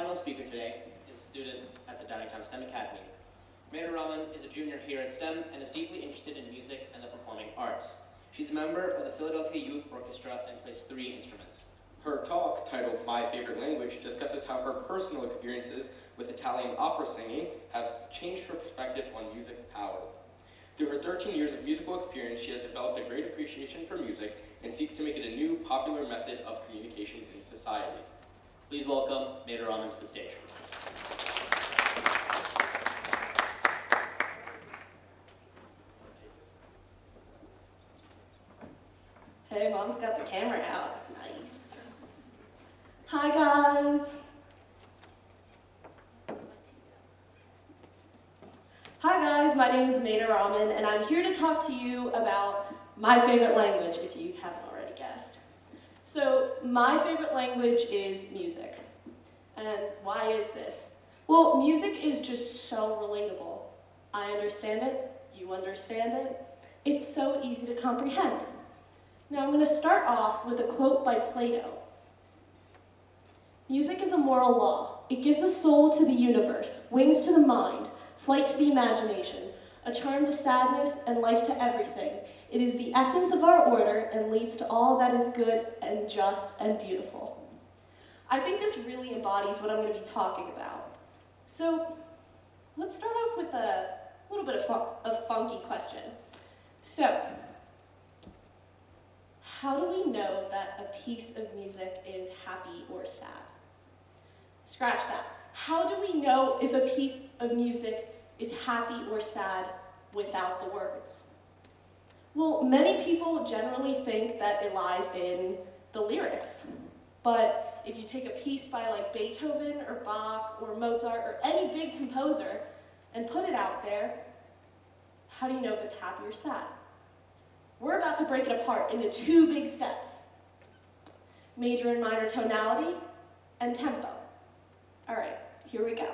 final speaker today is a student at the Downingtown STEM Academy. Medha Raman is a junior here at STEM and is deeply interested in music and the performing arts. She's a member of the Philadelphia Youth Orchestra and plays 3 instruments. Her talk, titled My Favorite Language, discusses how her personal experiences with Italian opera singing have changed her perspective on music's power. Through her 13 years of musical experience, she has developed a great appreciation for music and seeks to make it a new, popular method of communication in society. Please welcome Medha Raman to the stage. Hey, Mom's got the camera out. Nice. Hi, guys. Hi, guys. My name is Medha Raman, and I'm here to talk to you about my favorite language, if you haven't already guessed. So, my favorite language is music. And why is this? Well, music is just so relatable. I understand it. You understand it. It's so easy to comprehend. Now, I'm going to start off with a quote by Plato. Music is a moral law. It gives a soul to the universe, wings to the mind, flight to the imagination, a charm to sadness, and life to everything. It is the essence of our order and leads to all that is good and just and beautiful. I think this really embodies what I'm going to be talking about. So, let's start off with a little bit of a funky question. So, how do we know that a piece of music is happy or sad? Scratch that. How do we know if a piece of music is happy or sad without the words? Well, many people generally think that it lies in the lyrics. But if you take a piece by like Beethoven or Bach or Mozart or any big composer and put it out there, how do you know if it's happy or sad? We're about to break it apart into 2 big steps: major and minor tonality and tempo. All right, here we go.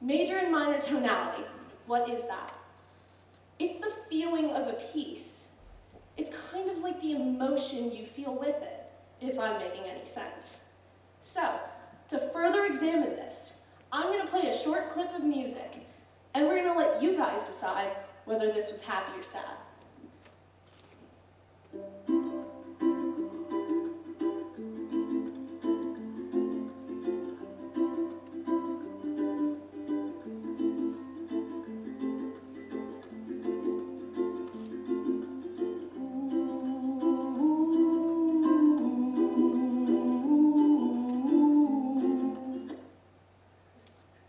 Major and minor tonality, what is that? It's the feeling of a piece. It's kind of like the emotion you feel with it, if I'm making any sense. So, to further examine this, I'm going to play a short clip of music, and we're going to let you guys decide whether this was happy or sad.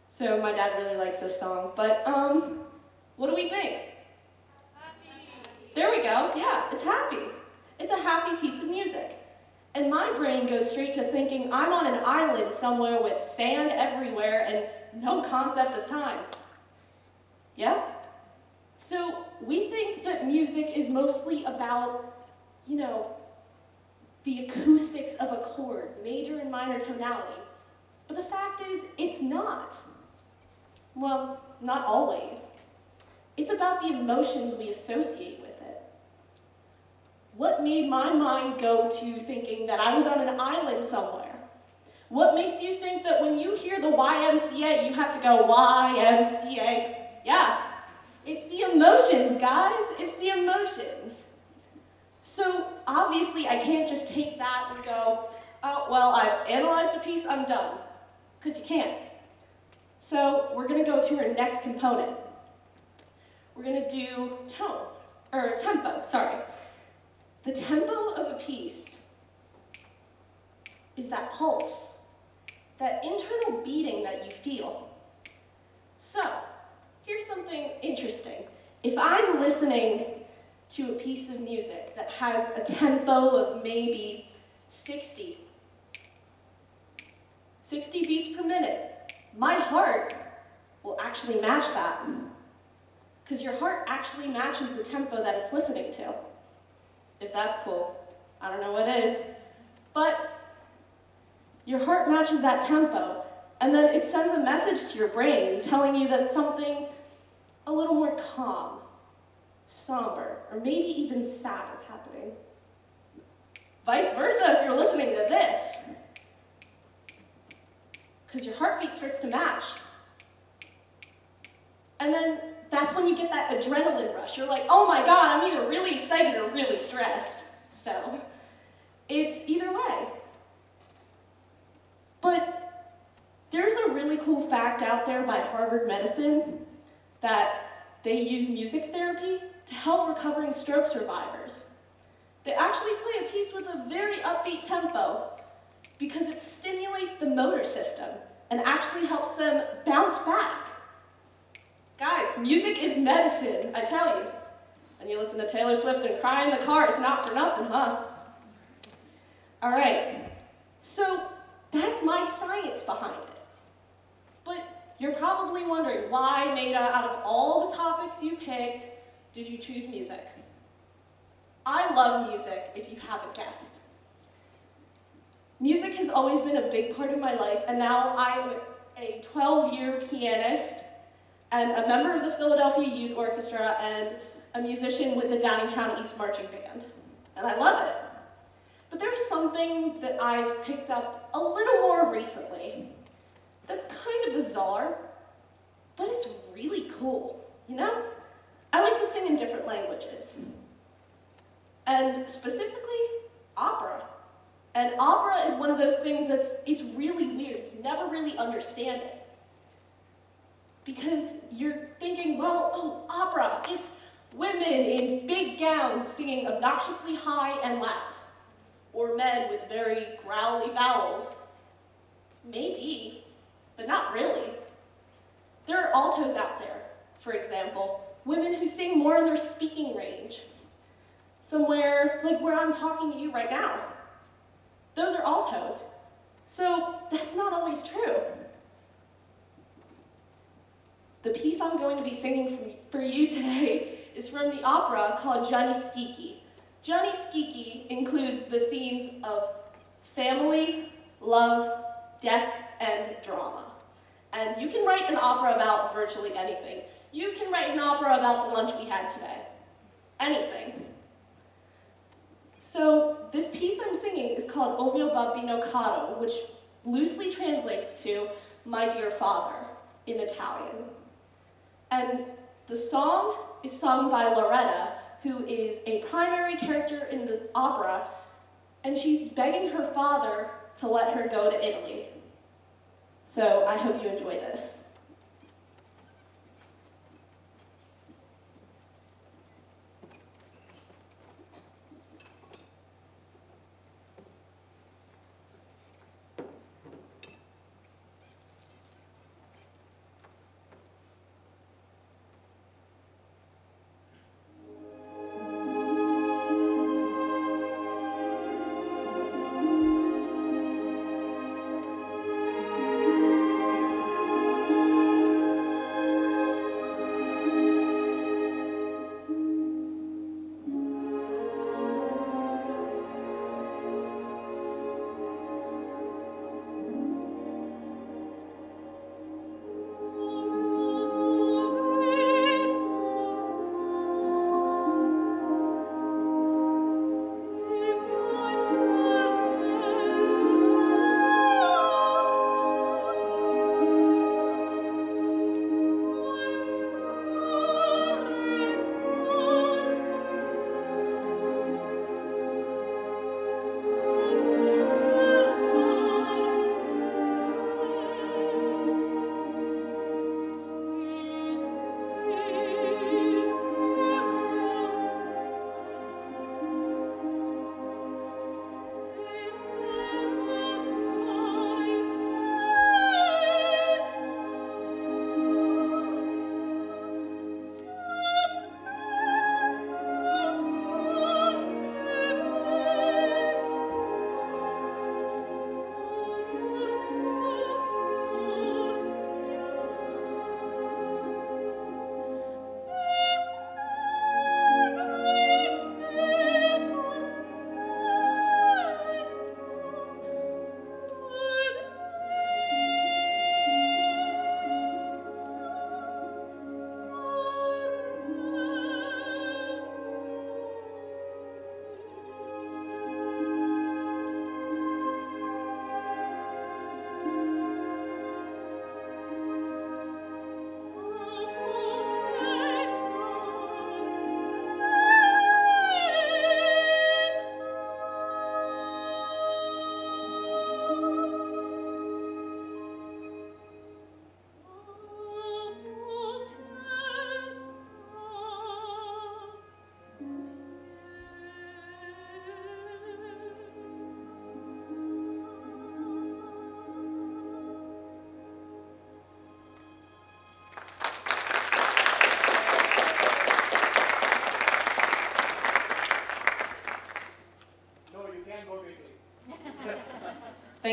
So my dad really likes this song, but what do we think? Happy. There we go, yeah, it's happy. It's a happy piece of music. And my brain goes straight to thinking I'm on an island somewhere with sand everywhere and no concept of time. Yeah? So we think that music is mostly about, you know, the acoustics of a chord, major and minor tonality. But the fact is, it's not. Well, not always. It's about the emotions we associate with it. What made my mind go to thinking that I was on an island somewhere? What makes you think that when you hear the YMCA, you have to go YMCA? Yeah, it's the emotions, guys. It's the emotions. So obviously, I can't just take that and go, oh, well, I've analyzed a piece, I'm done. Because you can't. So we're going to go to our next component. We're going to do tempo, sorry. The tempo of a piece is that pulse, that internal beating that you feel. So, here's something interesting. If I'm listening to a piece of music that has a tempo of maybe 60 beats per minute, my heart will actually match that. Because your heart actually matches the tempo that it's listening to. If that's cool. I don't know what is. But your heart matches that tempo, and then it sends a message to your brain telling you that something a little more calm, somber, or maybe even sad is happening. Vice versa if you're listening to this. because your heartbeat starts to match. And then that's when you get that adrenaline rush. You're like, oh my God, I'm either really excited or really stressed. So it's either way. But there's a really cool fact out there by Harvard Medicine that they use music therapy to help recovering stroke survivors. They actually play a piece with a very upbeat tempo because it stimulates the motor system and actually helps them bounce back. Guys, music is medicine, I tell you. And you listen to Taylor Swift and cry in the car, it's not for nothing, huh? All right, so that's my science behind it. But you're probably wondering, why, Medha, out of all the topics you picked, did you choose music? I love music, if you haven't guessed. Music has always been a big part of my life, and now I'm a 12-year pianist and a member of the Philadelphia Youth Orchestra and a musician with the Downingtown East Marching Band. And I love it. But there's something that I've picked up a little more recently that's kind of bizarre, but it's really cool, you know? I like to sing in different languages. And specifically, opera. And opera is one of those things it's really weird. You never really understand it. Because you're thinking, well, oh, opera, it's women in big gowns singing obnoxiously high and loud. Or men with very growly vowels. Maybe, but not really. There are altos out there, for example, women who sing more in their speaking range. Somewhere like where I'm talking to you right now. Those are altos. So that's not always true. The piece I'm going to be singing for you today is from the opera called Gianni Schicchi. Gianni Schicchi includes the themes of family, love, death, and drama. And you can write an opera about virtually anything. You can write an opera about the lunch we had today. Anything. So this piece I'm singing is called O mio bambino caro, which loosely translates to My Dear Father in Italian. And the song is sung by Loretta, who is a primary character in the opera, and she's begging her father to let her go to Italy. So I hope you enjoy this.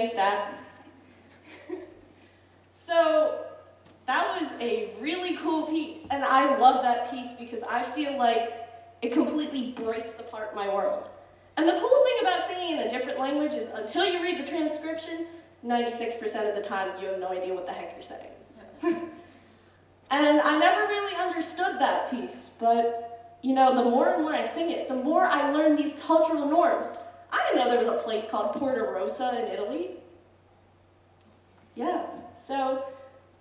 Thanks, Dad. So that was a really cool piece, and I love that piece because I feel like it completely breaks apart my world. And the cool thing about singing in a different language is until you read the transcription, 96% of the time you have no idea what the heck you're saying. So. And I never really understood that piece, but you know, the more and more I sing it, the more I learn these cultural norms. I didn't know there was a place called Porta Rossa in Italy. Yeah, so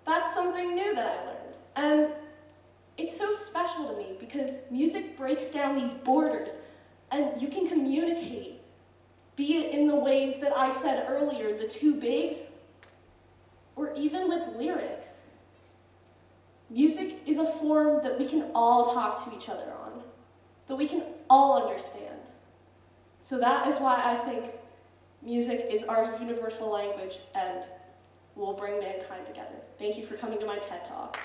that's something new that I learned. And it's so special to me because music breaks down these borders and you can communicate, be it in the ways that I said earlier, the two bigs, or even with lyrics. Music is a form that we can all talk to each other on, that we can all understand. So that is why I think music is our universal language and will bring mankind together. Thank you for coming to my TED Talk.